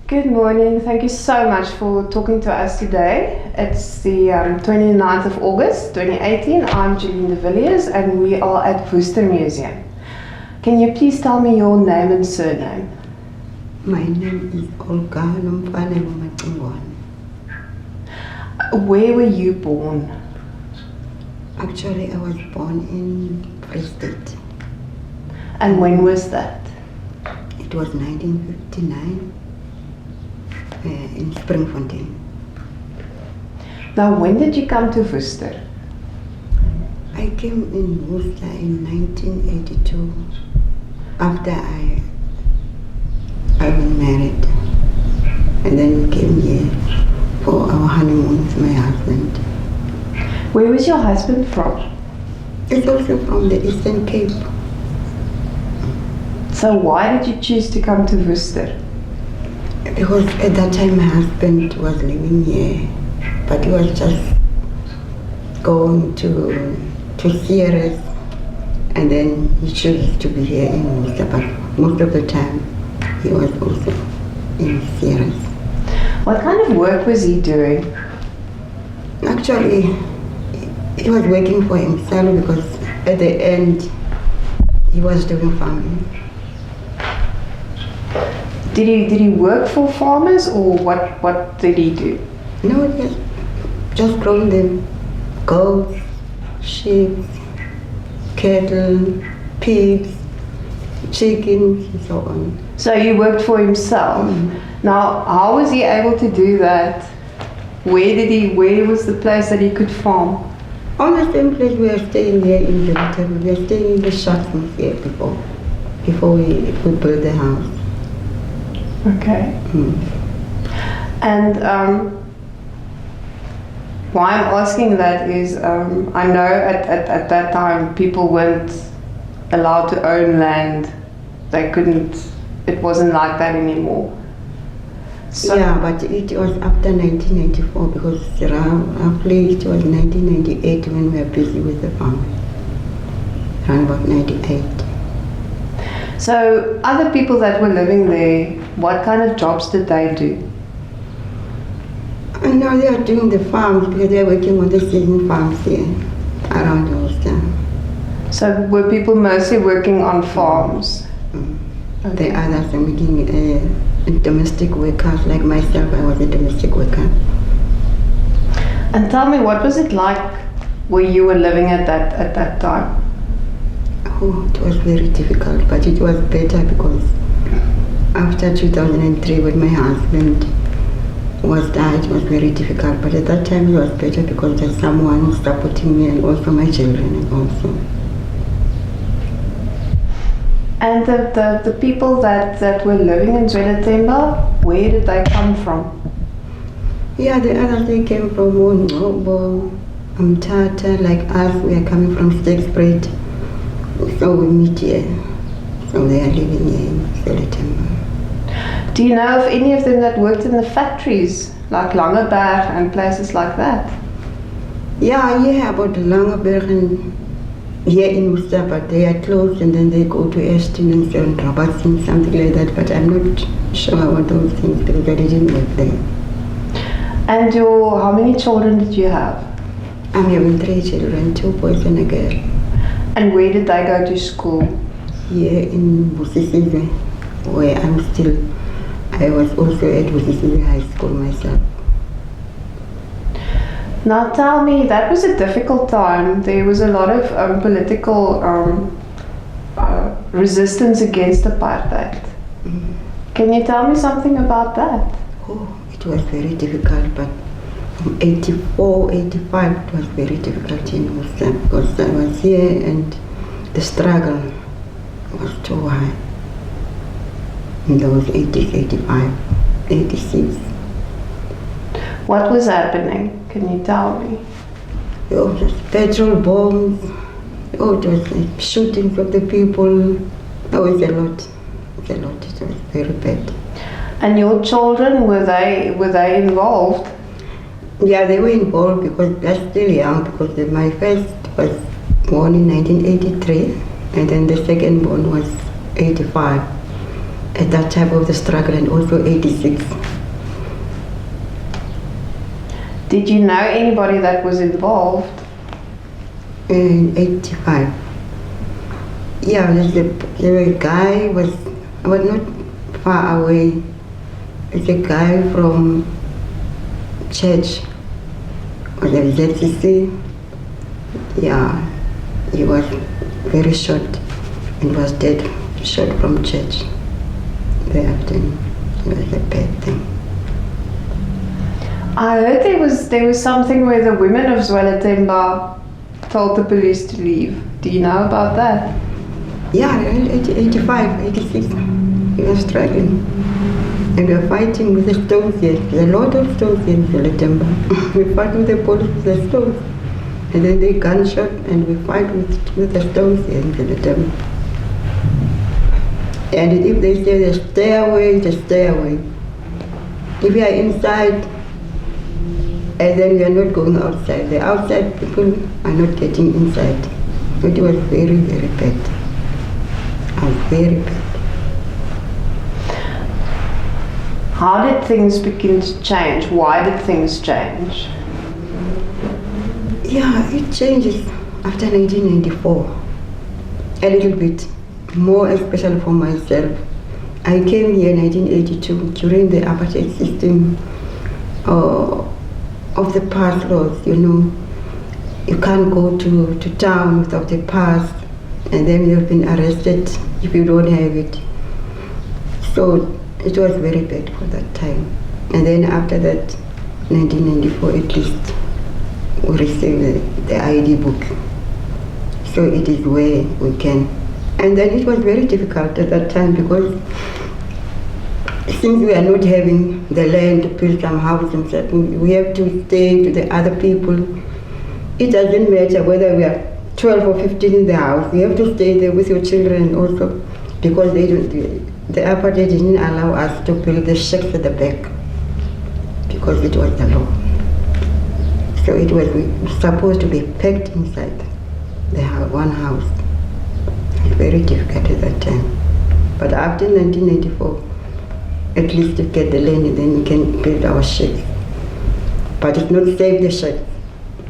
Good morning. Thank you so much for talking to us today. It's the 29th of August 2018. I'm Jeline de Villiers and we are at Worcester Museum. Can you please tell me your name and surname? My name is Olga Nomfanelo Macingwane. Where were you born? Actually, I was born in Free State. And when was that? It was 1959 in Springfontein. Now, when did you come to Worcester? I came in Worcester in 1982 after I was married, and then we came here for our honeymoon with my husband. Where was your husband from? It's also from the Eastern Cape. So why did you choose to come to Worcester? Because at that time my husband was living here, but he was just going to Sierras, and then he chose to be here in Worcester, but most of the time he was also in Sierras. What kind of work was he doing? Actually, he was working for himself because at the end he was doing farming. Did he work for farmers, or what did he do? No, just growing them goats, sheep, cattle, pigs, chickens, and so on. So he worked for himself. Now, how was he able to do that? Where was the place that he could farm? On the same place we are staying here in Jonathan. We are staying in the shops here before we built the house. Okay. And why I'm asking that is I know at that time people weren't allowed to own land. They couldn't, it wasn't like that anymore. So, yeah, but it was after 1994 because roughly it was 1998 when we were busy with the farm. Around about 98. so other people that were living there, what kind of jobs did they do? And now they are doing the farms because they are working on the season farms here around Worcester. So were people mostly working on farms? The others are making domestic workers, like myself. I was a domestic worker. And tell me, what was it like where you were living at that time? Oh, it was very difficult, but it was better because after 2003, when my husband was died, it was very difficult. But at that time, it was better because there's someone supporting me and also my children also. And the people that were living in Zwelathemba, where did they come from? Yeah, the others, they came from Ngcobo, Umtata, like us, we are coming from Stakespruit. So we meet here. So they are living here in Zwelathemba. Do you know of any of them that worked in the factories, like Langeberg and places like that? Yeah, about Langeberg and here in Worcester, but they are closed and then they go to Ashton and St. Robertson, something like that, but I'm not sure about those things because I didn't work there. And how many children did you have? I'm having 3 children, 2 boys and a girl. And where did they go to school? Here in Worcester, where I was also at Worcester High School myself. Now tell me, that was a difficult time. There was a lot of political resistance against apartheid. Can you tell me something about that? Oh, it was very difficult, but from 84, 85, it was very difficult in Worcester because I was here and the struggle was too high. In those 80s, 85, 86. What was happening? Can you tell me? Oh, just petrol bombs. Oh, it was like shootings of the people. Oh, it's a lot. It's a lot. It was very bad. And your children, were they involved? Yeah, they were involved because they're still young because my first was born in 1983 and then the second born was 85. at that time of the struggle, and also 86. Did you know anybody that was involved? In 85. Yeah, the guy was not far away. It's a guy from church, or the ZCC. Yeah, he was very short and was dead, shot from church. Thereafter, it was a bad thing. I heard there was something where the women of Zwelathemba told the police to leave. Do you know about that? Yeah, 85, 86, we were struggling. And we were fighting with the stones here. There's a lot of stones in Zwelathemba. We fight with the police with the stones. And then they gunshot, and we fight with the stones here in Zwelathemba. And if they say the stay away, just stay away. If you are inside, and then we are not going outside. The outside people are not getting inside. It was very, very bad. Very bad. How did things begin to change? Why did things change? Yeah, it changes after 1994. A little bit more, especially for myself. I came here in 1982 during the apartheid system of the pass laws. You know, you can't go to town without a pass, and then you've been arrested if you don't have it. So it was very bad for that time. And then after that, 1994 at least, we received the ID book. So it is where we can. And then it was very difficult at that time because since we are not having the land to build some houses, we have to stay to the other people. It doesn't matter whether we are 12 or 15 in the house. You have to stay there with your children also, because the apartheid didn't allow us to build the shacks at the back because it was the law. So it was supposed to be packed inside the one house. It was very difficult at that time. But after 1994, at least to get the land, and then we can build our shacks. But it's not safe, the shack,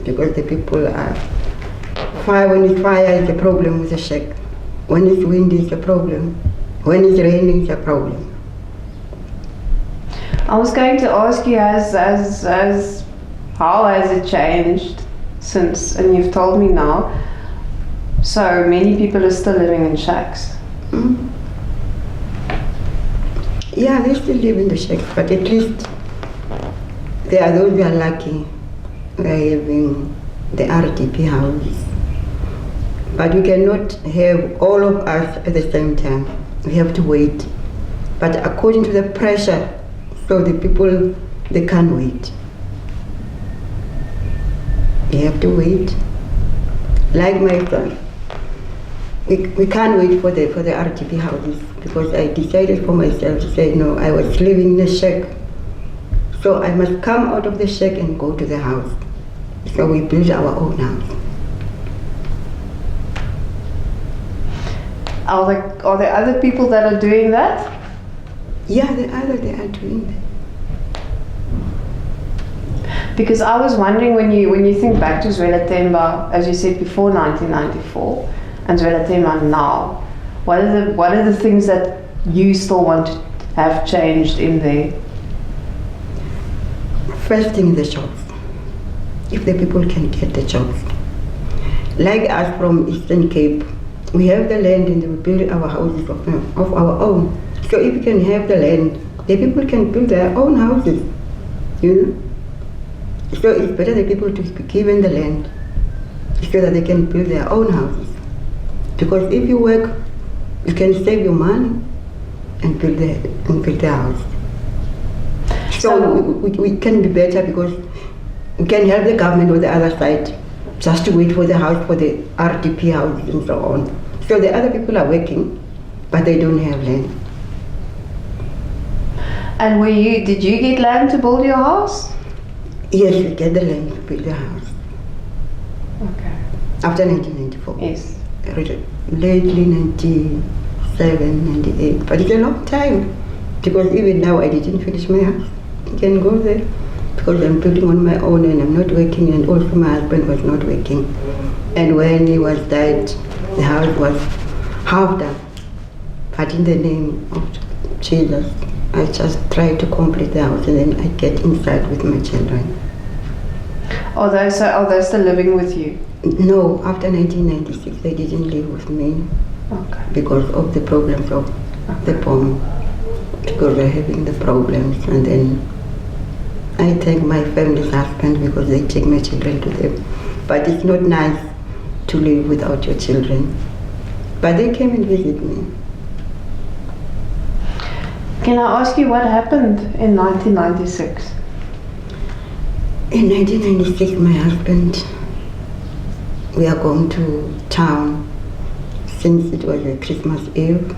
because the people are fire. When it's fire, it's a problem with the shack. When it's windy, it's a problem. When it's raining, it's a problem. I was going to ask you, how has it changed since? And you've told me now. So many people are still living in shacks. Mm. Yeah, they still live in the shacks, but at least there are those who are lucky. We are having the RDP houses. But we cannot have all of us at the same time. We have to wait. But according to the pressure, so the people, they can't wait. We have to wait. Like my son, we can't wait for the RDP houses, because I decided for myself to say, no, I was living in a shack. So I must come out of the shack and go to the house. So we built our own house. Are there other people that are doing that? Yeah, they are doing that. Because I was wondering, when you think back to Zwelathemba, as you said, before 1994, and Zwelathemba now, what are the things that you still want to have changed in there? First thing, the jobs. If the people can get the jobs. Like us from Eastern Cape, we have the land and we build our houses of our own. So if we can have the land, the people can build their own houses, you know. So it's better the people to be given the land so that they can build their own houses. Because if you work, you can save your money and build the house. So we can be better, because we can help the government on the other side just to wait for the house, for the RDP houses and so on. So the other people are working, but they don't have land. And did you get land to build your house? Yes, we get the land to build the house. Okay. After 1994. Yes. Lately 96, 98. But it's a long time, because even now I didn't finish my house. You can go there, because I'm building on my own and I'm not working, and also my husband was not working. And when he was died, the house was half done. But in the name of Jesus, I just try to complete the house, and then I get inside with my children. Are they still living with you? No, after 1996 they didn't live with me. Okay. Because of the problems of the bomb. Because they're having the problems, and then I thank my family's husband because they take my children to them. But it's not nice to live without your children. But they came and visit me. Can I ask you what happened in 1996? In 1996, my husband, we are going to town since it was a Christmas Eve,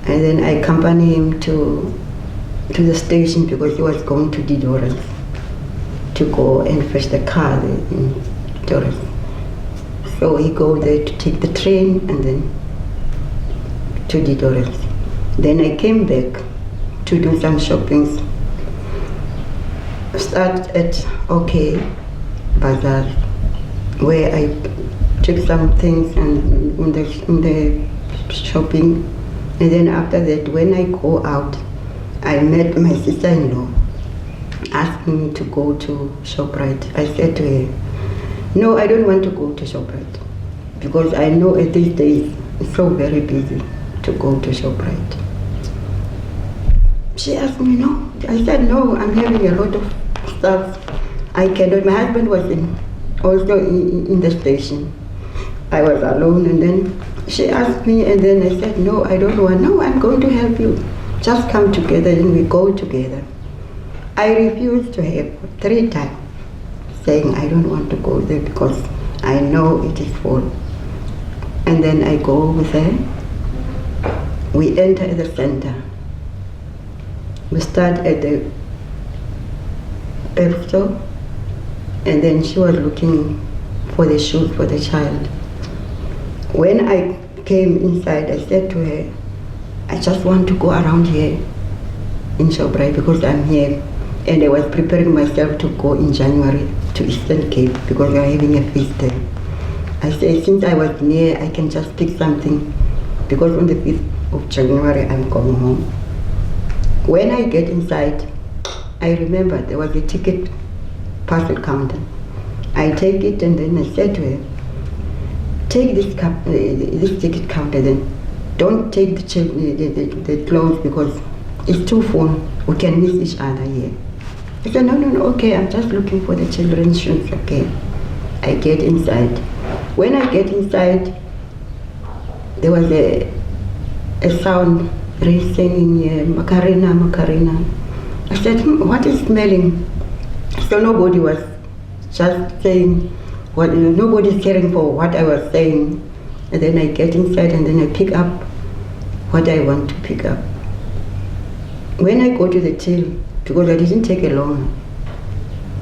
and then I accompany him to the station because he was going to Didoras to go and fetch the car there in Didoras. So he go there to take the train and then to Didoras. Then I came back to do some shopping. Start at Bazaar, where I took some things and in the shopping, and then after that, when I go out, I met my sister-in-law, asking me to go to ShopRite. I said to her, no, I don't want to go to ShopRite, because I know at these days it's so very busy to go to ShopRite. She asked me, no. I said, no, I'm having a lot of stuff. I cannot. My husband was also in the station. I was alone, and then she asked me, and then I said, no, I don't want. No, I'm going to help you. Just come together and we go together. I refused to help 3 times, saying I don't want to go there because I know it is full. And then I go with her. We enter the center. We start at the pep store, and then she was looking for the shoes for the child. When I came inside, I said to her, I just want to go around here in ShopRite because I'm here. And I was preparing myself to go in January to Eastern Cape because we are having a feast there. I said, since I was near, I can just pick something because on the 5th of January, I'm going home. When I get inside, I remember there was a ticket parcel counter. I take it, and then I said to her, take this ticket counter, then don't take the clothes because it's too full. We can miss each other here. I said, no, okay, I'm just looking for the children's shoes, okay. I get inside. When I get inside, there was a sound saying here, Macarena, Macarena. I said, what is smelling? So nobody was just saying, nobody's caring for what I was saying. And then I get inside, and then I pick up what I want to pick up. When I go to the till, because I didn't take a loan,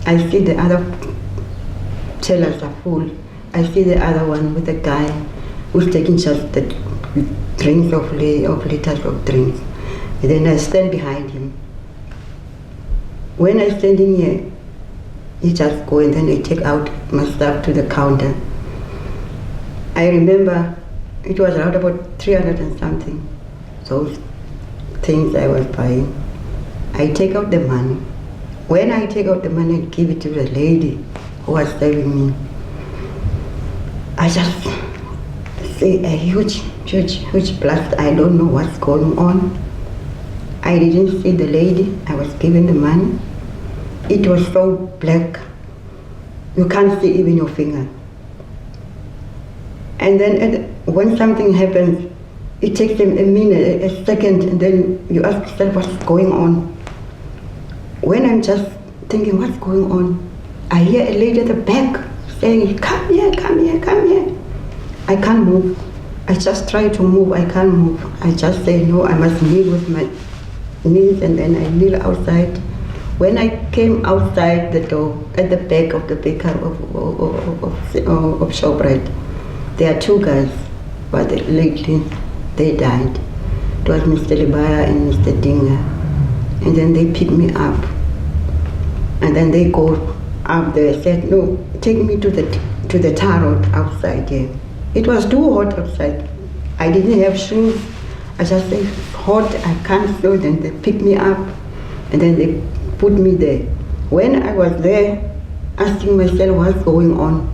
I see the other tellers are full. I see the other one with a guy who's taking just the drinks of liters of drinks. And then I stand behind him. When I stand in here, he just go, and then I take out my stuff to the counter. I remember it was around about 300 and something, those things I was buying. I take out the money. When I take out the money and give it to the lady who was serving me, I just see a huge blast. I don't know what's going on. I didn't see the lady. I was given the money. It was so black. You can't see even your finger. And then when something happens, it takes them a minute, a second, and then you ask yourself what's going on. When I'm just thinking what's going on, I hear a lady at the back saying, come here, come here, come here. I can't move. I just try to move, I can't move. I just say, no, I must kneel with my knees, and then I kneel outside. When I came outside the door, at the back of the baker of ShopRite, there are 2 guys, but lately they died. It was Mr. Libaya and Mr. Dinga. And then they picked me up. And then they go up there, said, no, take me to the tar road outside here. It was too hot outside. I didn't have shoes. I just said, hot, I can't go. Then they picked me up and then they put me there. When I was there, asking myself what's going on,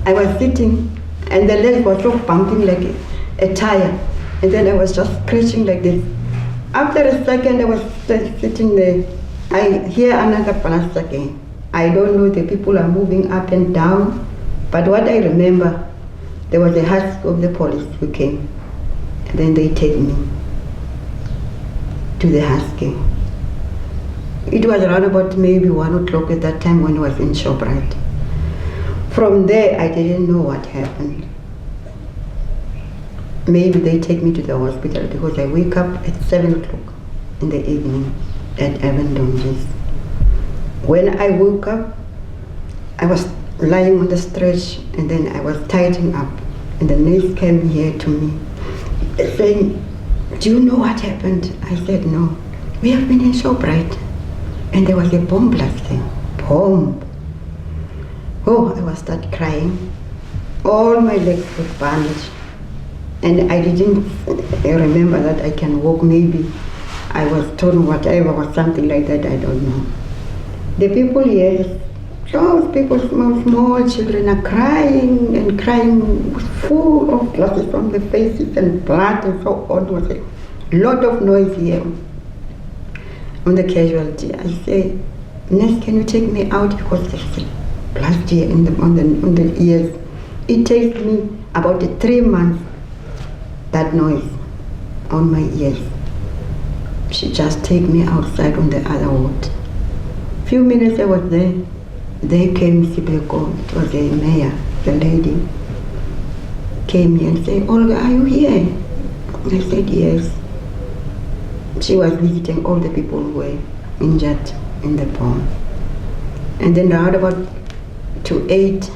I was sitting and the leg was so bumping like a tire. And then I was just scratching like this. After a second, I was sitting there. I hear another blast again. I don't know, the people are moving up and down. But what I remember, there was a husk of the police who came. And then they take me to the husky. It was around about maybe 1 o'clock at that time when I was in Shoprite. From there, I didn't know what happened. Maybe they take me to the hospital because I wake up at 7 o'clock in the evening at Avondonges. When I woke up, I was lying on the stretch and then I was tidying up. And the nurse came here to me saying, do you know what happened? I said, no. We have been in Shoprite and there was a bomb blasting. Bomb. Oh, I was start crying. All my legs were bandaged. And I didn't remember that I can walk. Maybe I was torn, whatever, or something like that, I don't know. The people here, those people, small children are crying and crying, full of glasses from the faces and blood and so on. There was a lot of noise here on the casualty. I say, nurse, can you take me out because there's a blast here on the ears. It takes me about 3 months, that noise on my ears. She just take me outside on the other ward. Few minutes I was there. They came, Sibeko, it was a mayor, the lady, came here and said, Olga, are you here? I said, yes. She was visiting all the people who were injured in the bomb. And then around about to 8,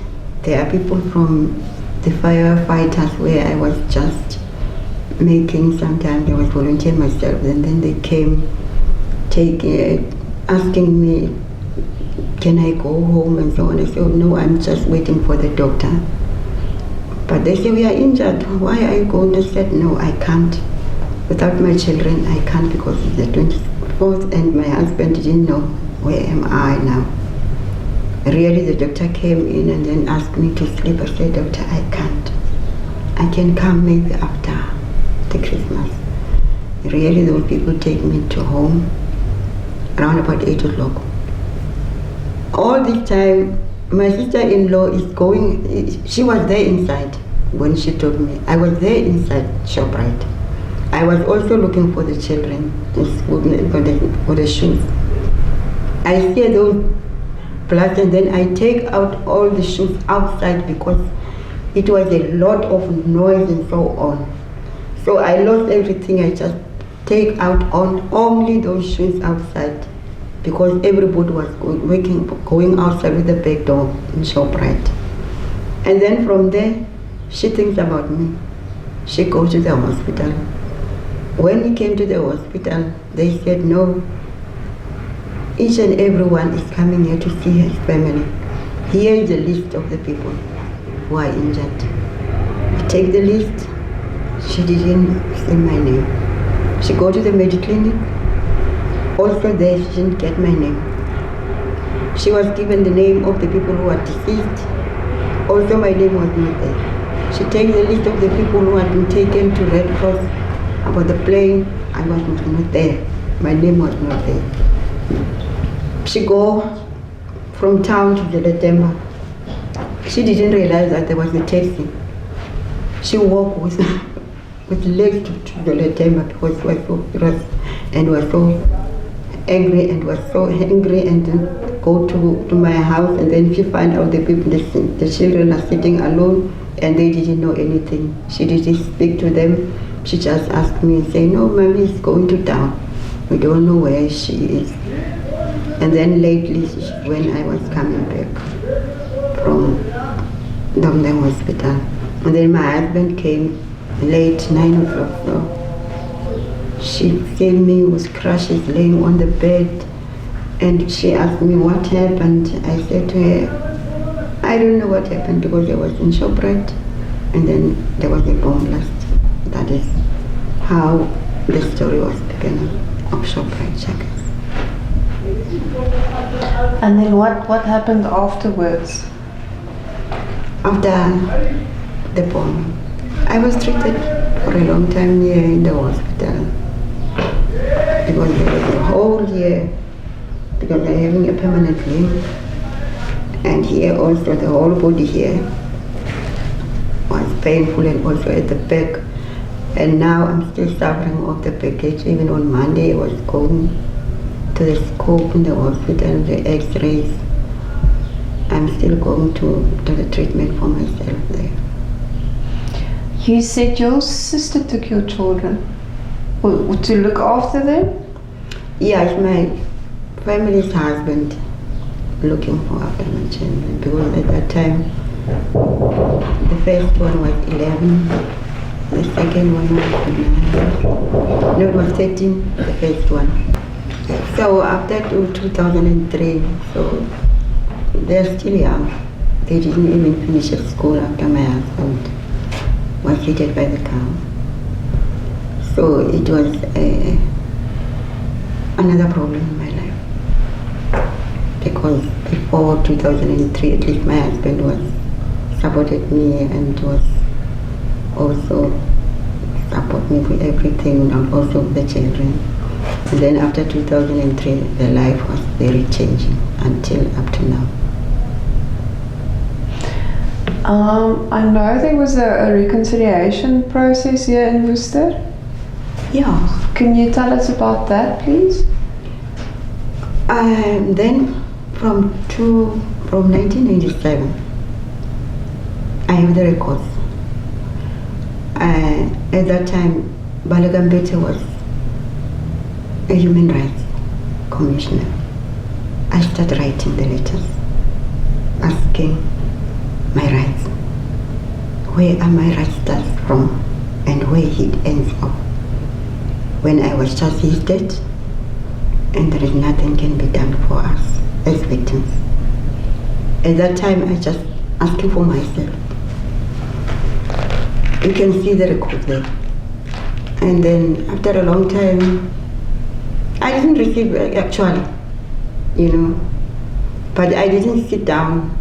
there are people from the firefighters where I was just making, sometimes I was volunteering myself, and then they came asking me, can I go home and so on. I said, oh, no, I'm just waiting for the doctor. But they said, we are injured, why are you going? I said, no, I can't. Without my children, I can't because it's the 24th and my husband didn't know where am I now. Really, the doctor came in and then asked me to sleep. I said, doctor, I can't. I can come maybe after the Christmas. Really, those people take me to home around about 8 o'clock. All this time, my sister-in-law is going, she was there inside when she told me. I was there inside Shoprite. I was also looking for the children, for the shoes. I see those plus and then I take out all the shoes outside because it was a lot of noise and so on. So I lost everything. I just take out on only those shoes outside because everybody was going outside with the back door in Shoprite. And then from there, she thinks about me. She goes to the hospital. When he came to the hospital, they said, no, each and everyone is coming here to see his family. Here is the list of the people who are injured. I take the list. She didn't say my name. She go to the Mediclinic. Also there, she didn't get my name. She was given the name of the people who are deceased. Also my name was not there. She takes the list of the people who had been taken to Red Cross about the plane. I was not there. My name was not there. She go from town to the Letemba. She didn't realize that there was a taxi. She walked with legs to the Letemba because she was so furious and was so angry and then go to my house, and then she find out the people, the children are sitting alone and they didn't know anything. She didn't speak to them. She just asked me and say, no, mommy is going to town. We don't know where she is. And then lately, when I was coming back from the hospital, and then my husband came late 9 o'clock. So she felt me with crushes laying on the bed, and she asked me what happened. I said to her, I don't know what happened because I was in ShopRite, and then there was a bomb blast. That is how the story was beginning of ShopRite Checkers. And then what happened afterwards? After the bomb, I was treated for a long time here in the hospital. Because there was a whole year, because I'm having a permanent limb, and here also the whole body here was painful, and also at the back. And now I'm still suffering of the package. Even on Monday I was going to the scope in the hospital, the x-rays. I'm still going to the treatment for myself there. You said your sister took your children to look after them? Yes, my family's husband looking for after my children, because at that time the first one was 11, the second one was 9, no, it was 13, the first one. So after 2003, so they're still young. They didn't even finish at school after my husband was hit by the car. So it was another problem in my life. Because before 2003, at least my husband was supported me and was also support me for everything, and also the children. And then after 2003, the life was very changing until up to now. I know there was a reconciliation process here in Worcester. Yeah. Can you tell us about that, please? Then from 1997, I have the records. At that time, Balagambete was a human rights commissioner. I started writing the letters, asking my rights. Where are my rights start from, and where it ends up? When I was just his dead, and there is nothing can be done for us as victims. At that time, I just asking for myself. You can see the record there. And then after a long time, I didn't receive actually, but I didn't sit down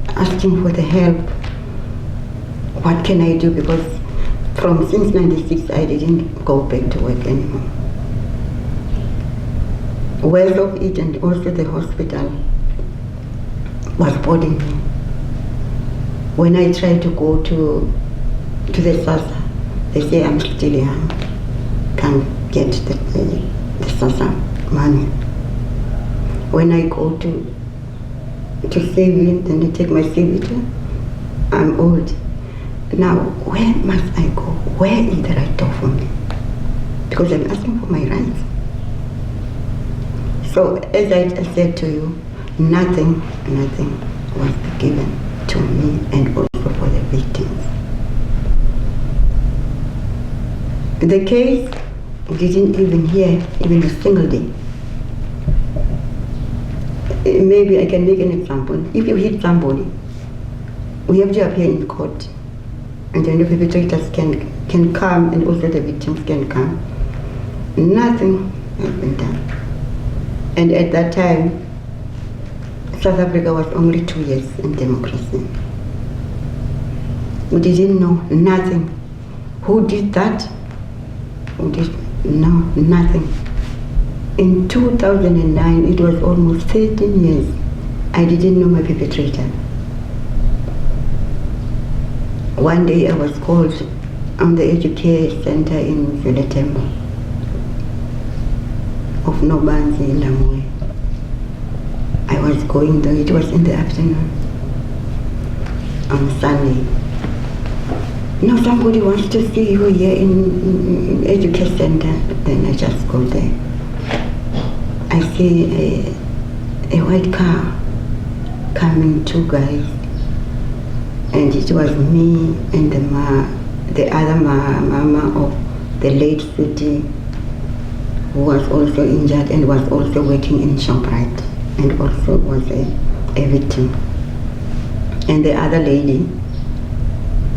asking for the help. What can I do? Because since 96, I didn't go back to work anymore. Well of it, and also the hospital was bothering me. When I tried to go to the SASA, they say I'm still young, can't get the SASA money. When I go to save it, then they take my CV. I'm old. Now, where must I go? Where is the right door for me? Because I'm asking for my rights. So, as I said to you, nothing was given to me, and also for the victims. The case didn't even hear even a single day. Maybe I can make an example. If you hit somebody, we have to appear in court, and then the perpetrators can come, and also the victims can come. Nothing has been done. And at that time, South Africa was only 2 years in democracy. We didn't know nothing. Who did that? No, nothing. In 2009, it was almost 13 years. I didn't know my perpetrator. One day I was called on the education center in Zuletembo of Nobanzi in Namwe. I was going there, it was in the afternoon on Sunday. Somebody wants to see you here in education center. Then I just go there. I see a white car coming, 2 guys, and it was me and the other mama of the late Suti, who was also injured and was also working in ShopRite and also was a victim. And the other lady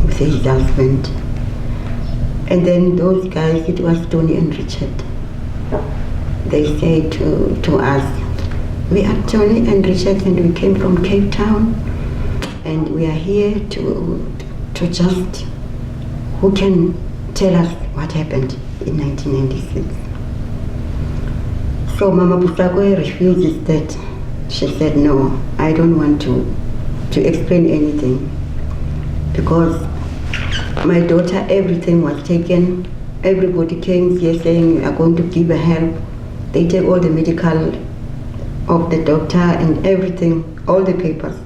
with his husband. And then those guys, it was Tony and Richard. They said to us, we are Tony and Richard and we came from Cape Town and we are here to just, who can tell us what happened in 1996. So Mama Busakwe refuses that. She said, no, I don't want to explain anything because my daughter, everything was taken. Everybody came here saying, we are going to give her help. They take all the medical of the doctor and everything, all the papers.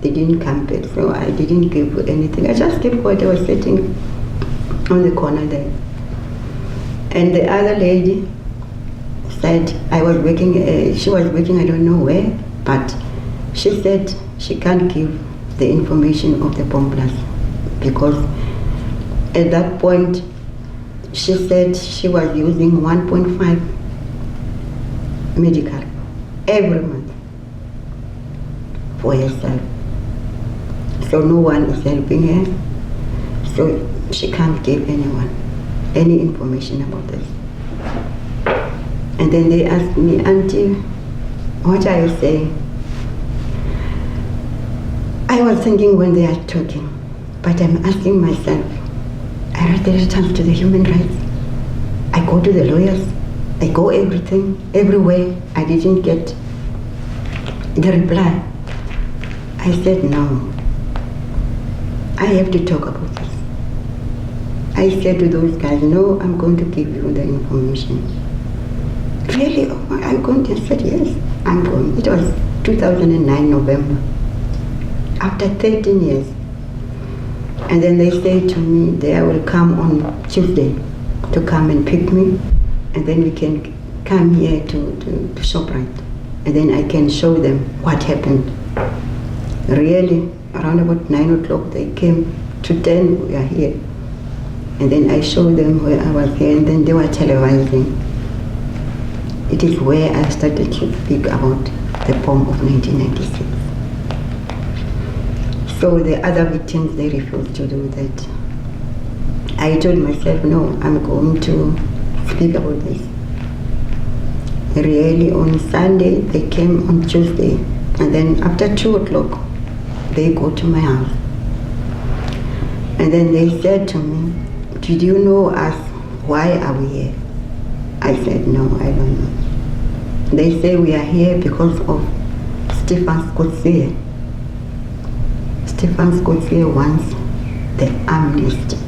They didn't come back, so I didn't give anything. I just kept quiet. I was sitting on the corner there. And the other lady said, I was working, she was working, I don't know where, but she said she can't give the information of the bomb blast because at that point, she said she was using 1.5 medical every month for herself. So no one is helping her. So she can't give anyone any information about this. And then they asked me, Auntie, what are you saying? I was thinking when they are talking, but I'm asking myself, I read the letters to the human rights. I go to the lawyers. I go everywhere. I didn't get the reply. I said, no, I have to talk about this. I said to those guys, no, I'm going to give you the information. Really? Oh, I'm going to? I said, yes, I'm going. It was 2009, November. After 13 years. And then they said to me, they will come on Tuesday to come and pick me. And then we can come here to ShopRite. And then I can show them what happened. Really, around about 9 o'clock, they came to 10, we are here. And then I showed them where I was here, and then they were televising. It is where I started to speak about the bomb of 1996. So the other victims, they refused to do that. I told myself, no, I'm going to speak about this. Really, on Sunday, they came on Tuesday, and then after 2 o'clock, they go to my house. And then they said to me, did you know us? Why are we here? I said, no, I don't know. They say we are here because of Stephen Skotsie. Stephen Skotsie wants the amnesty.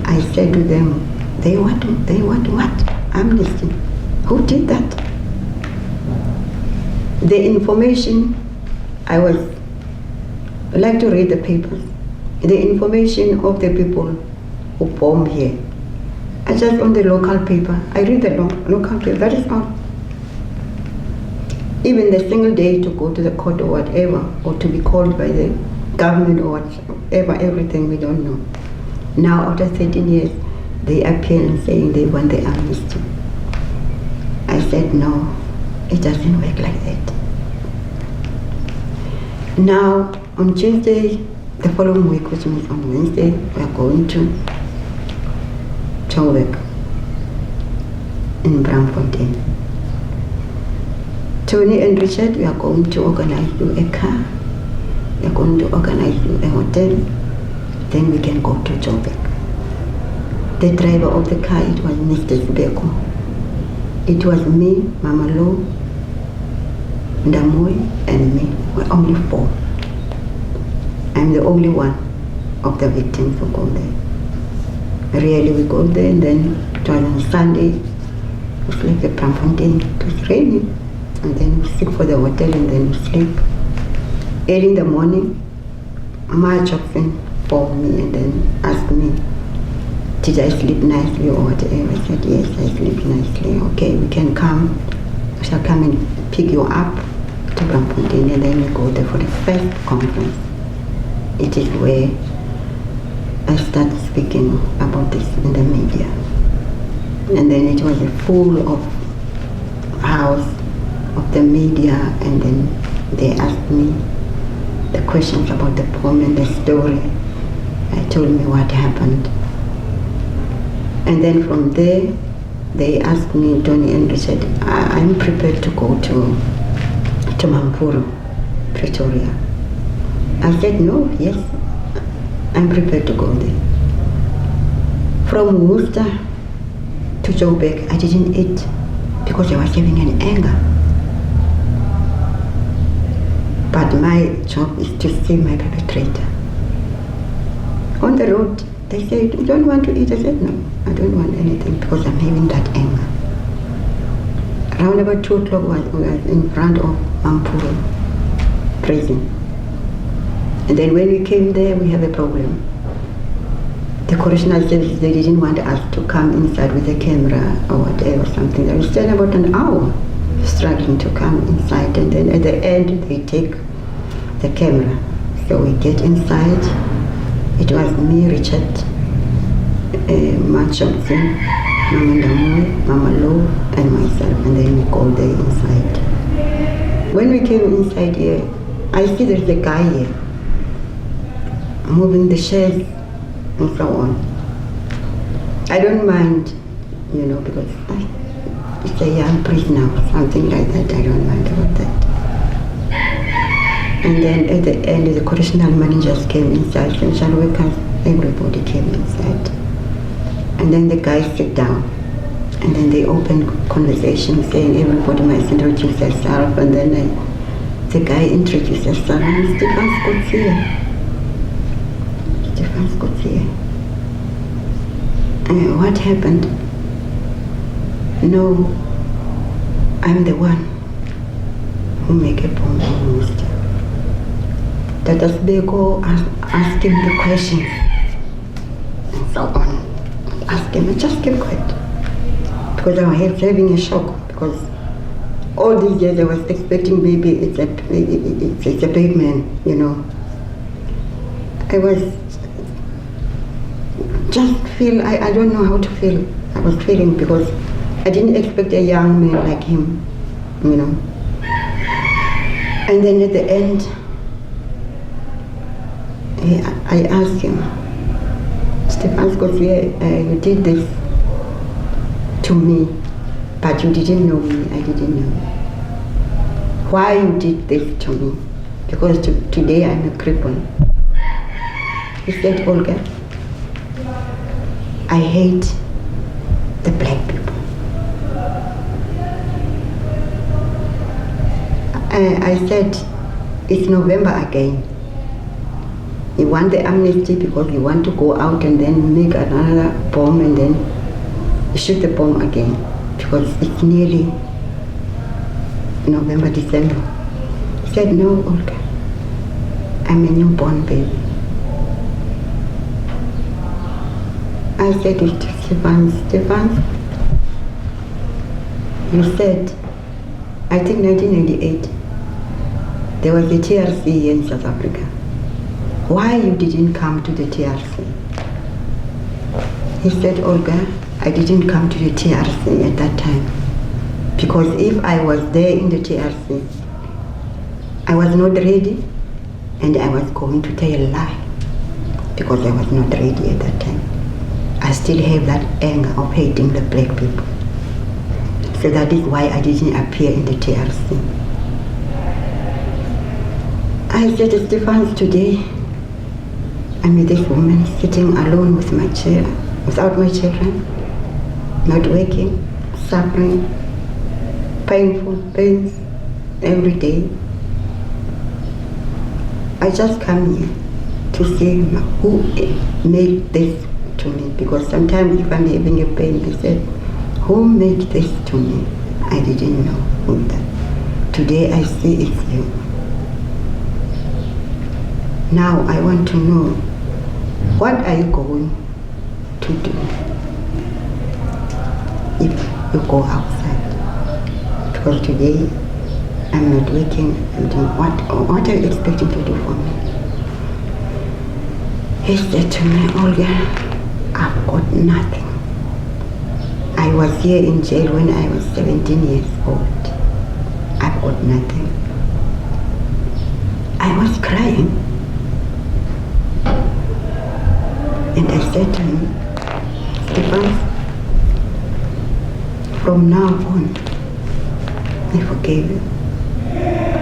I said to them, they want what? Amnesty. Who did that? The information, I would like to read the papers. The information of the people who bombed here. I just on the local paper. I read the local paper, that is all. Even the single day to go to the court or whatever, or to be called by the government or whatever, everything we don't know. Now after 13 years, they appear and saying they want the amnesty. I said, no, it doesn't work like that. Now, on Tuesday, the following week, which means on Wednesday, we are going to Joburg in Braamfontein. Tony and Richard, we are going to organize you a car. We are going to organize you a hotel. Then we can go to Joburg. The driver of the car, it was Mr. Zubeko. It was me, Mama Lo, Ndamoy, and me. We're only 4. I'm the only one of the victims who go there. Really, we go there, and then it was on Sunday. We sleep at Braamfontein. It was raining. And then we seek for the hotel, and then we sleep. Early in the morning, Mama Jackson called me and then asked me, did I sleep nicely or whatever? I said, yes, I sleep nicely. Okay, we can come. We shall come and pick you up to Braamfontein, and then we go there for the first conference. It is where I started speaking about this in the media. And then it was a full of house of the media, and then they asked me the questions about the poem and the story. I told me what happened. And then from there, they asked me, Tony and Richard, I'm prepared to go to Mampuru, Pretoria. I said, no, yes, I'm prepared to go there. From Worcester to Joburg, I didn't eat because I was having an anger. But my job is to see my perpetrator. On the road, they said, you don't want to eat? I said, no, I don't want anything because I'm having that anger. Around about 2 o'clock, we was in front of Mampuru prison. And then when we came there, we have a problem. The correctional services, they didn't want us to come inside with a camera or whatever, something. They were still about an hour struggling to come inside, and then at the end, they take the camera. So we get inside. It was me, Richard, Johnson, Mama Ndamoy, Mama Lo, and myself, and then we go there inside. When we came inside here, I see there's a guy here moving the shells and so on. I don't mind, because it's a young prisoner or something like that. I don't mind about that. And then at the end, the correctional managers came inside, social workers, everybody came inside. And then the guys sit down. And then they open conversation saying everybody must introduce themselves. And then the guy introduced himself, and Stefan Scott's here. Stefan Scott's here. And what happened? No, I'm the one who make a bomb in Worcester. That as they go ask him the questions and so on. Ask him, and just keep quiet. Because I was having a shock, because all these years I was expecting maybe it's a big man, I was just feel, I don't know how to feel. I was feeling because I didn't expect a young man like him, And then at the end, I asked him, Stefan Scott, you did this to me, but you didn't know me, I didn't know. Why you did this to me? Because today I'm a cripple. He said, Olga, I hate the black people. I said, it's November again. You want the amnesty because you want to go out and then make another bomb and then shoot the bomb again, because it's nearly November, December. He said, no, Olga, I'm a newborn baby. I said it to Stefan, you said, I think 1998, there was a TRC here in South Africa. Why you didn't come to the TRC? He said, Olga, I didn't come to the TRC at that time because if I was there in the TRC, I was not ready and I was going to tell a lie because I was not ready at that time. I still have that anger of hating the black people. So that is why I didn't appear in the TRC. I said to Stefan, today, I met this woman sitting alone with my chair, without my children, not working, suffering, painful pains every day. I just come here to see who made this to me, because sometimes if I'm having a pain, I said, who made this to me? I didn't know who that. Today I see it's you. Now I want to know, what are you going to do if you go outside? Because today I'm not working, I'm doing what are you expecting to do for me? He said to me, Olga, I've got nothing. I was here in jail when I was 17 years old. I've got nothing. I was crying. And I said to him, Stefan, from now on, I forgave you.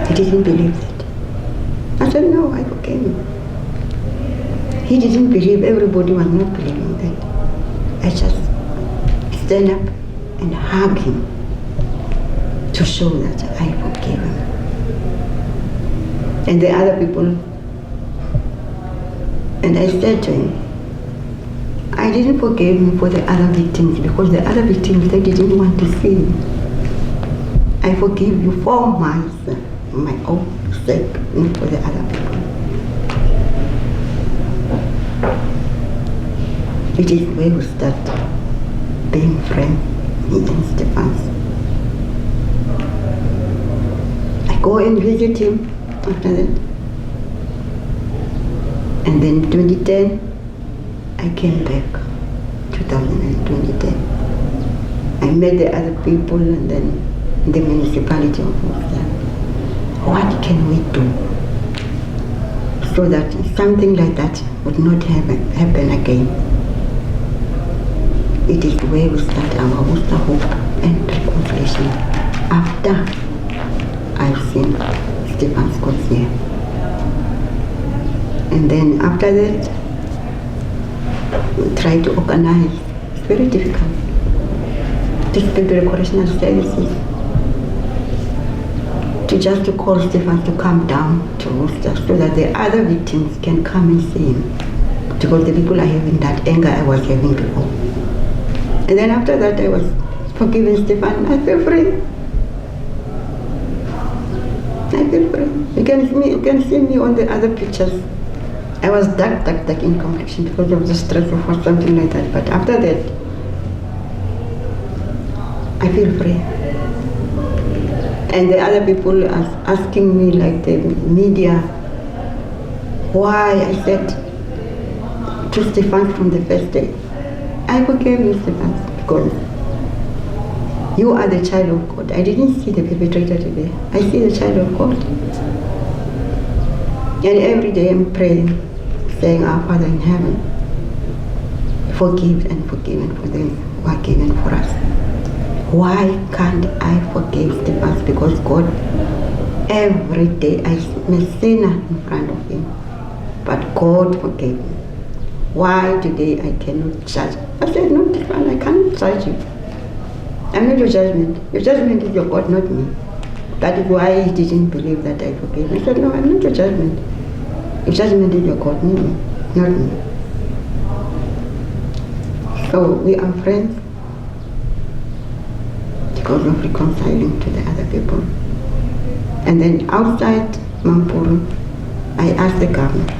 He didn't believe that. I said, no, I forgave you. He didn't believe, everybody was not believing that. I just stand up and hug him to show that I forgive him. And the other people, and I said to him, I didn't forgive him for the other victims because the other victims, they didn't want to see him. I forgive you for myself, my own sake, not for the other people. It is where we start being friends, me and Stefan. I go and visit him after that. And then 2010, I came back, 2010. I met the other people and then the municipality of Worcester. What can we do so that something like that would not happen again? It is where we start our Worcester Hope and Reconciliation after I've seen Stefan Scott here. And then after that, we try to organize. It's very difficult. These people, correctional services, to call Stefan to come down to Worcester so that the other victims can come and see him. Because the people are having that anger I was having before. And then after that, I was forgiving Stefan. I feel free. I feel free. You can see me on the other pictures. I was dark in complexion because of the stress or something like that. But after that, I feel free. And the other people are asking me, like the media, why I said to Stefan from the first day, I forgave you, Stefan, because you are the child of God. I didn't see the perpetrator today. I see the child of God. And every day I'm praying, saying, Our Father in heaven, forgive and forgiven for them who are given for us. Why can't I forgive Stefan? Because God, every day I'm a sinner in front of him. But God forgave me. Why today I cannot judge? I said, no, Stefan, I can't judge you. I'm not your judgment. Your judgment is your God, not me. That is why he didn't believe that I forgave him. I said, no, I'm not your judgment. Your judgment is your God, not me. So we are friends because of reconciling to the other people. And then outside Mampuru, I asked the government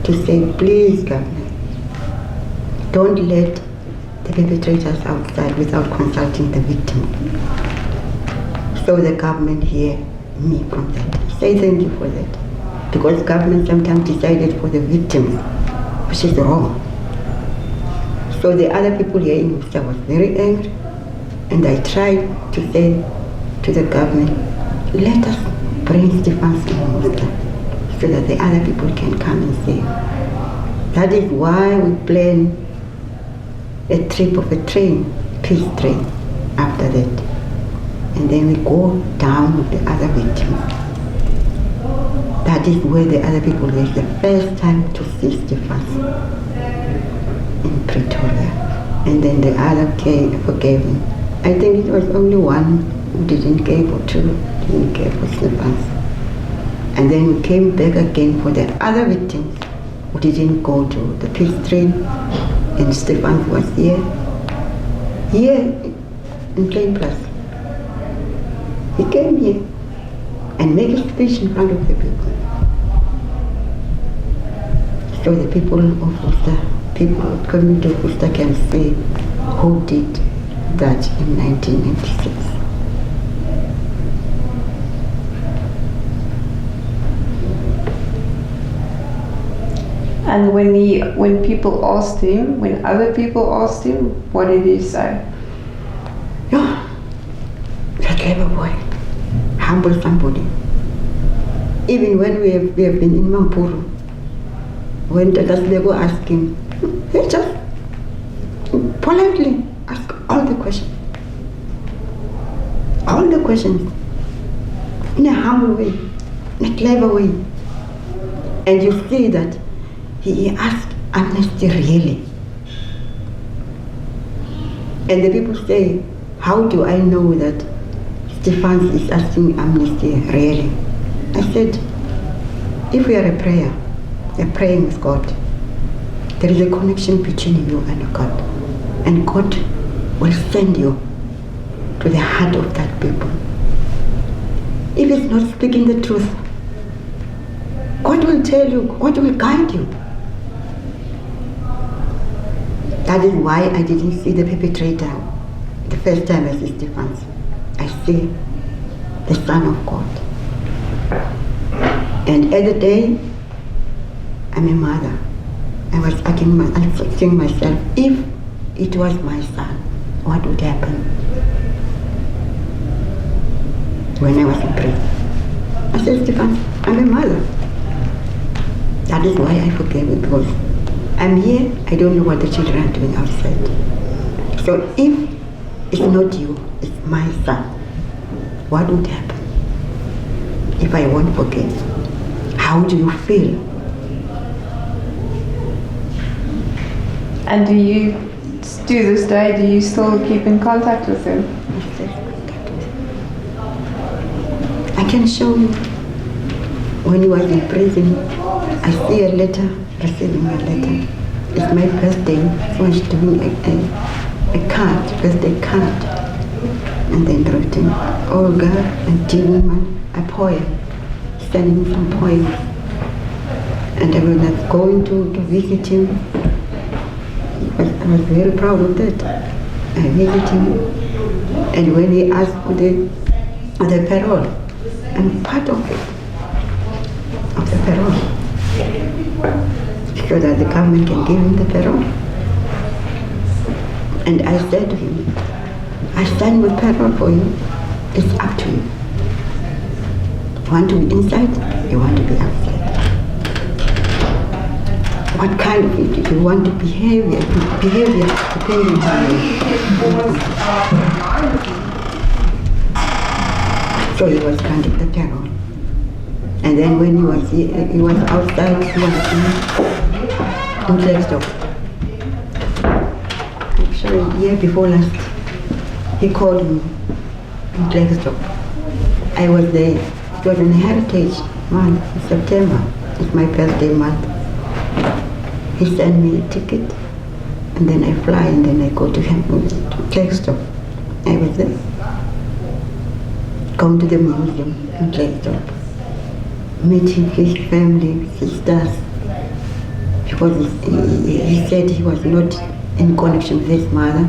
to say, please, government, don't let the perpetrators outside without consulting the victim. So the government hear me from that. Say thank you for that. Because government sometimes decided for the victim, which is wrong. So the other people here in Worcester was very angry, and I tried to say to the government, let us bring Stefan in Worcester so that the other people can come and see him. That is why we plan a trip of a train, peace train, after that. And then we go down with the other victims. That is where the other people were the first time to see Stefan in Pretoria. And then the other forgave him. I think it was only one who didn't give, or two didn't give for Stefan. And then we came back again for the other victims who didn't go to the peace train, and Stefan was here in Plain Plus. He came here and made a speech in front of the people. So the people of Worcester, people of the community of Worcester can say who did that in 1996. And when people asked him, when other people asked him, what did he say? Yeah, that clever boy, humble somebody. Even when we have been in Mampuru, when Tata Slego asked him, he just politely asked all the questions. All the questions. In a humble way, in a clever way. And you see that he asked amnesty really. And the people say, how do I know that Stephan is asking amnesty really? I said, if we are a prayer, a praying with God, there is a connection between you and God. And God will send you to the heart of that people. If it's not speaking the truth, God will tell you, God will guide you. That is why I didn't see the perpetrator the first time I see Stephan. I see the Son of God. And at the day, I'm a mother. I was asking myself, if it was my son, what would happen? When I was in prison, I said, Stephan, I'm a mother. That is why I forgave it, because I'm here, I don't know what the children are doing outside. So if it's not you, it's my son, what would happen if I won't forgive? How do you feel? And do you, to this day, do you still keep in contact with him? I can show you. When he was in prison, I see a letter, receiving a letter. It's my birthday, so he's doing a card, birthday card. And then written, Olga and Jimmy, a poem, sending some poems. And I was going to visit him. I was very proud of that. I visited him. And when he asked for the parole, I'm part of it. Of the parole, so that the government can give him the parole. And I said to him, I stand with parole for you. It's up to you. You want to be inside, you want to be outside. What kind of it you want to behavior depending on you. So he was granted the parole. And then when he was outside, he was in Worcester. Actually, the year before last, he called me in Worcester. I was there. It was in Heritage Month, in September. It's my birthday month. He sent me a ticket, and then I fly, and then I go to Worcester. I was there. Come to the museum in Worcester. Meeting his family, sisters, because he said he was not in connection with his mother,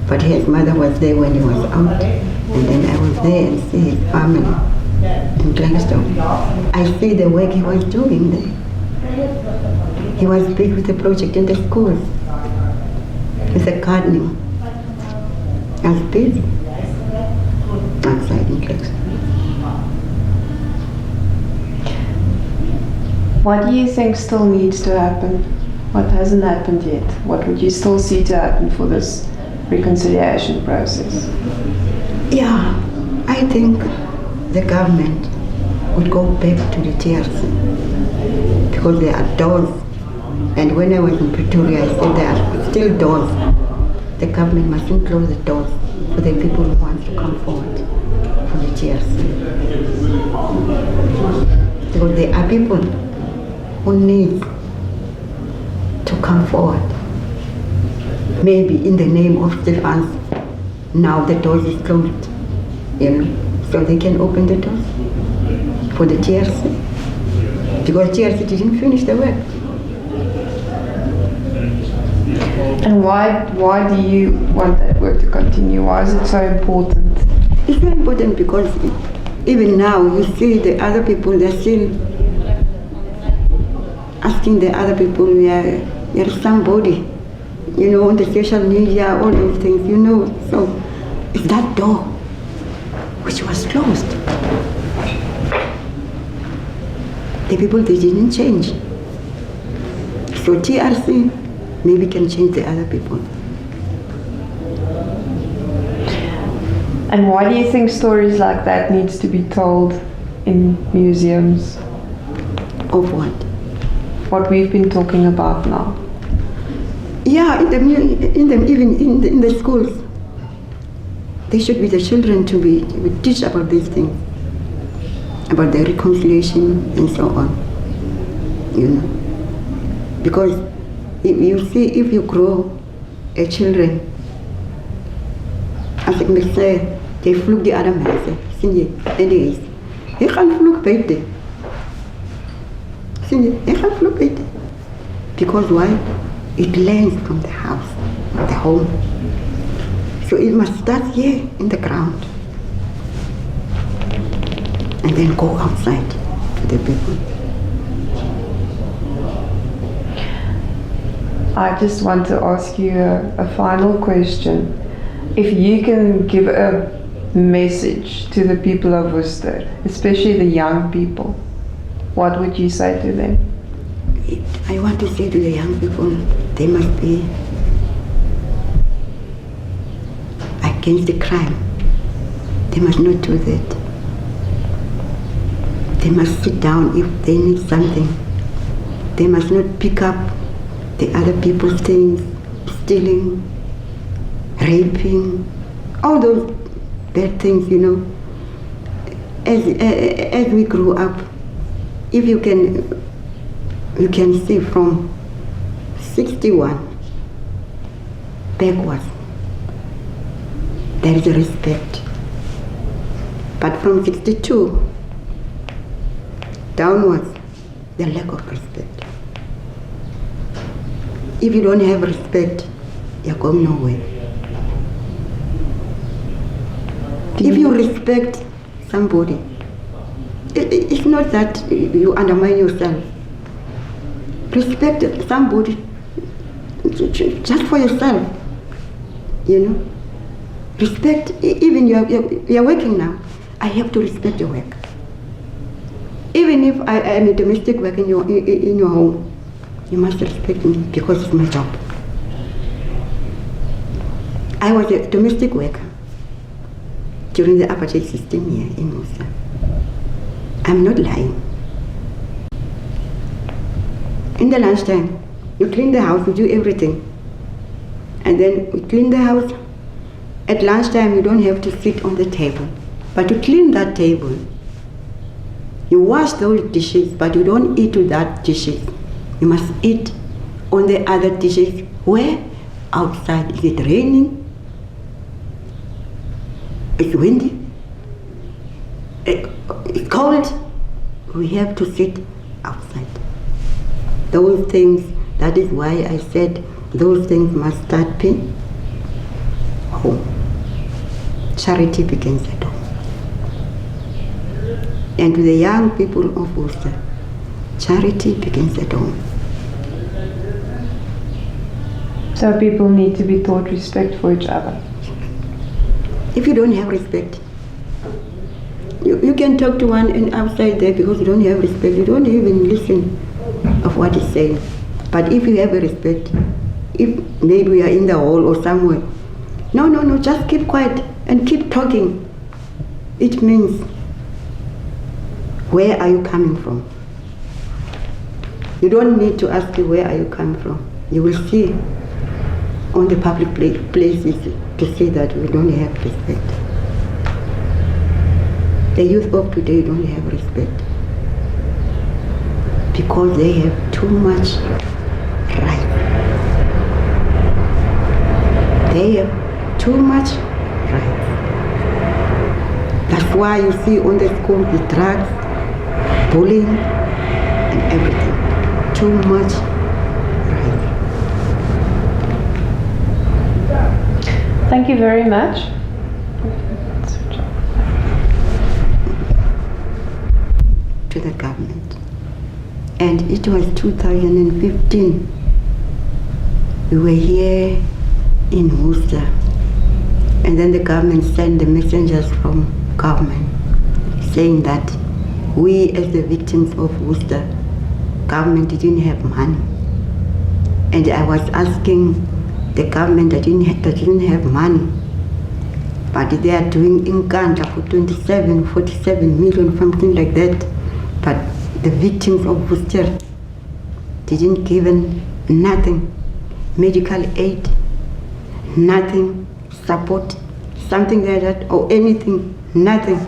but his mother was there when he was out, and then I was there and see his family in Glenstone. I see the work he was doing there. He was big with the project in the schools, with the gardening. I was busy outside in Glenstone. What do you think still needs to happen? What hasn't happened yet? What would you still see to happen for this reconciliation process? Yeah, I think the government would go back to the TRC because there are doors. And when I was in Pretoria, I said there are still doors. The government mustn't close the doors for the people who want to come forward for the TRC. Because there are people who need to come forward. Maybe in the name of Stephan, now the doors is closed, so they can open the doors for the TRC. Because TRC didn't finish the work. And why do you want that work to continue? Why is it so important? It's very important because asking the other people, you're somebody, on the social media, all those things, So it's that door which was closed. The people, they didn't change. So TRC maybe can change the other people. And why do you think stories like that needs to be told in museums? Of what? What we've been talking about now. Yeah, in the schools, they should be the children to teach about these things, about the reconciliation and so on. Because if you grow a children, as ik me say, they vloek die andere mensen. Zie je, en die is. Je gaat vloek buiten. Zie je, je gaat vloek buiten. Because why? It lands from the house, the home. So it must start here in the ground. And then go outside to the people. I just want to ask you a final question. If you can give a message to the people of Worcester, especially the young people, what would you say to them? I want to say to the young people, they must be against the crime. They must not do that. They must sit down if they need something. They must not pick up the other people's things, stealing, raping, all those bad things, As we grew up, if you can see from 61 backwards, there is a respect. But from 62 downwards, the lack of respect. If you don't have respect, you're going nowhere. If you respect somebody, it's not that you undermine yourself. Respect somebody just for yourself, Respect, even you're working now, I have to respect your work. Even if I am a domestic worker in your home, you must respect me because it's my job. I was a domestic worker during the apartheid system here in Worcester. I'm not lying. In the lunchtime, you clean the house, you do everything. And then you clean the house. At lunchtime, you don't have to sit on the table. But to clean that table, you wash those dishes, but you don't eat with that dishes. You must eat on the other dishes. Where? Outside. Is it raining? It's windy? It's cold? We have to sit outside. Those things, that is why I said those things must start being home. Charity begins at home. And to the young people of Worcester, charity begins at home. So people need to be taught respect for each other. If you don't have respect, you can talk to one and outside there because you don't have respect. You don't even listen of what he's saying. But if you have a respect, if maybe we are in the hall or somewhere, no, just keep quiet and keep talking. It means, where are you coming from? You don't need to ask you where are you coming from. You will see on the public places to say that we don't have respect. The youth of today don't have respect because they have too much right. They have too much right. That's why you see on the school the drugs, bullying, and everything. Too much right. Thank you very much. To the government, And it was 2015. We were here in Worcester, and then the government sent the messengers from government saying that we, as the victims of Worcester, government didn't have money. And I was asking the government that didn't have money, but they are doing Inkandla for 27, 47 million, something like that. But the victims of Worcester didn't given nothing, medical aid, nothing, support, something like that, or anything, nothing.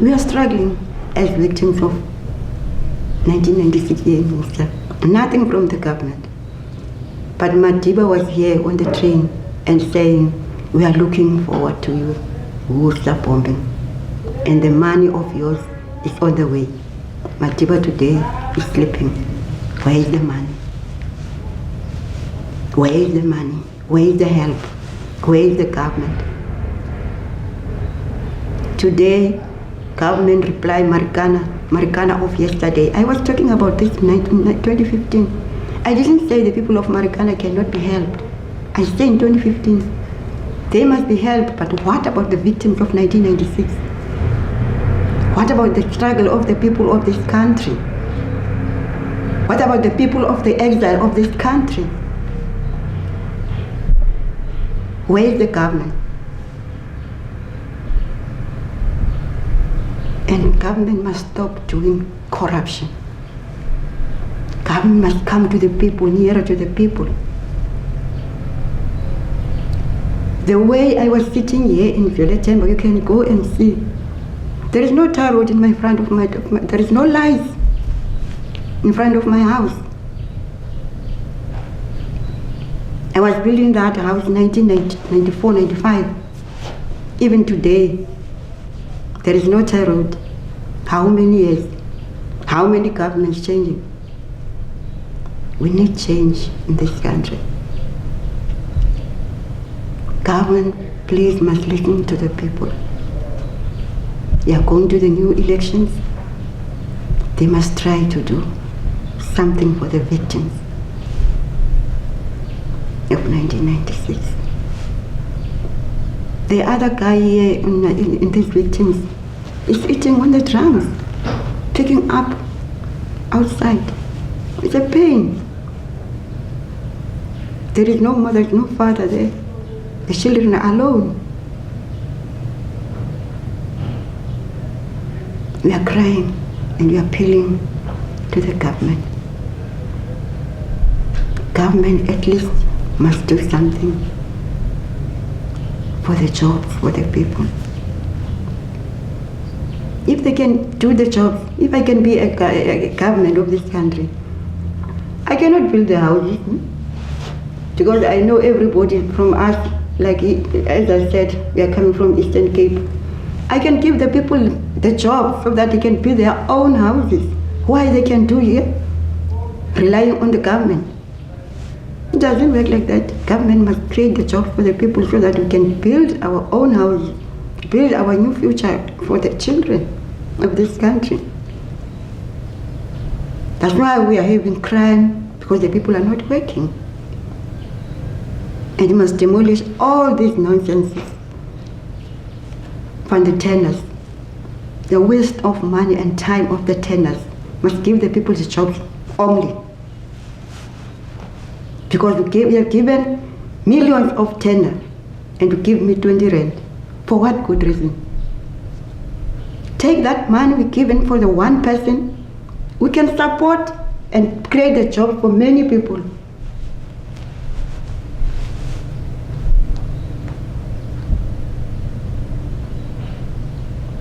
We are struggling as victims of 1996 year in Worcester. Nothing from the government. But Madiba was here on the train and saying, we are looking forward to you, Worcester bombing. And the money of yours is on the way. Madiba today is sleeping. Where is the money? Where is the money? Where is the help? Where is the government? Today, government reply Marikana of yesterday. I was talking about this in 2015. I didn't say the people of Marikana cannot be helped. I said in 2015, they must be helped, but what about the victims of 1996? What about the struggle of the people of this country? What about the people of the exile of this country? Where is the government? And government must stop doing corruption. Government must come to the people, nearer to the people. The way I was sitting here in Violet Chamber, you can go and see. There is no tar road in my front of my, there is no lights in front of my house. I was building that house in 1994, 95. Even today, there is no tar road. How many years? How many governments changing? We need change in this country. Government, please, must listen to the people. They are going to the new elections. They must try to do something for the victims of 1996. The other guy here in these victims is eating on the drums, picking up outside. It's a pain. There is no mother, no father there. The children are alone. We are crying and we are appealing to the government. Government at least must do something for the jobs, for the people. If they can do the jobs, if I can be a government of this country, I cannot build the houses because I know everybody from us, like as I said, we are coming from Eastern Cape. I can give the people the job so that they can build their own houses. Why they can do here? Relying on the government. It doesn't work like that. Government must create the jobs for the people so that we can build our own houses, build our new future for the children of this country. That's why we are having crime, because the people are not working. And you must demolish all these nonsenses from the tenants. The waste of money and time of the tenants must give the people the jobs only. Because we have given millions of tenants and you give me 20 rand. For what good reason? Take that money we given for the one person, we can support and create a job for many people.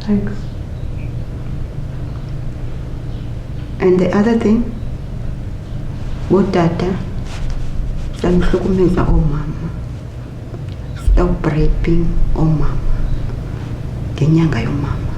Thanks. And the other thing, utata samhlukumeza omama, stop raping omama ngenyanga yomama.